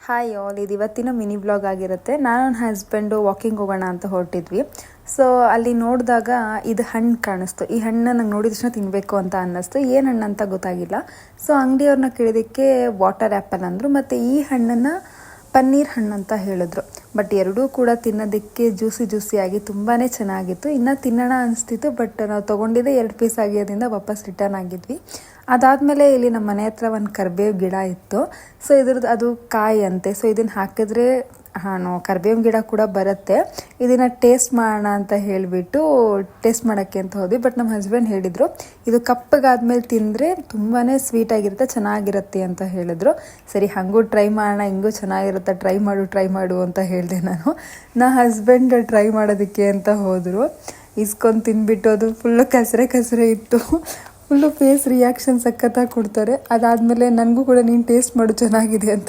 Hi all, ಇದು ಇವತ್ತಿನ mini blog ಆಗಿರುತ್ತೆ. ನಾನು ನನ್ನ ಹಸ್ಬೆಂಡು ವಾಕಿಂಗ್ ಹೋಗೋಣ ಅಂತ ಹೊರಟಿದ್ವಿ. ಸೊ ಅಲ್ಲಿ ನೋಡಿದಾಗ ಇದು ಹಣ್ಣು ಕಾಣಿಸ್ತು. ಈ ಹಣ್ಣು ನಂಗೆ ನೋಡಿದ ತಕ್ಷಣ ತಿನ್ನಬೇಕು ಅಂತ ಅನ್ನಿಸ್ತು. ಏನು ಹಣ್ಣು ಅಂತ ಗೊತ್ತಾಗಿಲ್ಲ. ಸೊ ಅಂಗಡಿಯವ್ರನ್ನ ಕೇಳಿದ್ದಕ್ಕೆ ವಾಟರ್ ಆ್ಯಪಲ್ ಅಂದರು. ಮತ್ತು ಈ ಹಣ್ಣನ್ನು ಪನ್ನೀರ್ ಹಣ್ಣು ಅಂತ ಹೇಳಿದ್ರು. ಬಟ್ ಎರಡೂ ಕೂಡ ತಿನ್ನೋದಕ್ಕೆ ಜ್ಯೂಸಿಯಾಗಿ ತುಂಬಾ ಚೆನ್ನಾಗಿತ್ತು. ಇನ್ನು ತಿನ್ನೋಣ ಅನಿಸ್ತಿತ್ತು, ಬಟ್ ನಾವು ತೊಗೊಂಡಿದ್ದೆ 2 ಪೀಸ್ ಆಗಿರೋದ್ರಿಂದ ವಾಪಸ್ ರಿಟರ್ನ್ ಆಗಿದ್ವಿ. ಅದಾದಮೇಲೆ ಇಲ್ಲಿ ನಮ್ಮ ಮನೆ ಹತ್ರ ಒಂದು ಕರಿಬೇವು ಗಿಡ ಇತ್ತು. ಸೊ ಇದ್ರದ್ದು ಅದು ಕಾಯಿ ಅಂತೆ. ಸೊ ಇದನ್ನು ಹಾಕಿದ್ರೆ ಕರಿಬೇವು ಗಿಡ ಕೂಡ ಬರುತ್ತೆ. ಇದನ್ನು ಟೇಸ್ಟ್ ಮಾಡೋಣ ಅಂತ ಹೇಳಿಬಿಟ್ಟು ಟೇಸ್ಟ್ ಮಾಡೋಕ್ಕೆ ಅಂತ ಹೋದ್ವಿ. ಬಟ್ ನಮ್ಮ ಹಸ್ಬೆಂಡ್ ಹೇಳಿದರು ಇದು ಕಪ್ಪಗಾದ್ಮೇಲೆ ತಿಂದರೆ ತುಂಬಾ ಸ್ವೀಟಾಗಿರುತ್ತೆ, ಚೆನ್ನಾಗಿರುತ್ತೆ ಅಂತ ಹೇಳಿದ್ರು. ಸರಿ ಹಾಗೂ ಟ್ರೈ ಮಾಡೋಣ, ಹಿಂಗೂ ಚೆನ್ನಾಗಿರುತ್ತೆ, ಟ್ರೈ ಮಾಡು ಅಂತ ಹೇಳಿದೆ ನಾನು. ಹಸ್ಬೆಂಡ್ ಟ್ರೈ ಮಾಡೋದಕ್ಕೆ ಅಂತ ಹೋದರು. ಇಸ್ಕೊಂಡು ತಿಂದ್ಬಿಟ್ಟು ಅದು ಫುಲ್ಲು ಕಸರೆ ಇತ್ತು. ಫುಲ್ಲು ಫೇಸ್ ರಿಯಾಕ್ಷನ್ ಸಖತ್ತಾಗಿ ಕೊಡ್ತಾರೆ. ಅದಾದಮೇಲೆ ನನಗೂ ಕೂಡ ನೀನು ಟೇಸ್ಟ್ ಮಾಡು ಚೆನ್ನಾಗಿದೆ ಅಂತ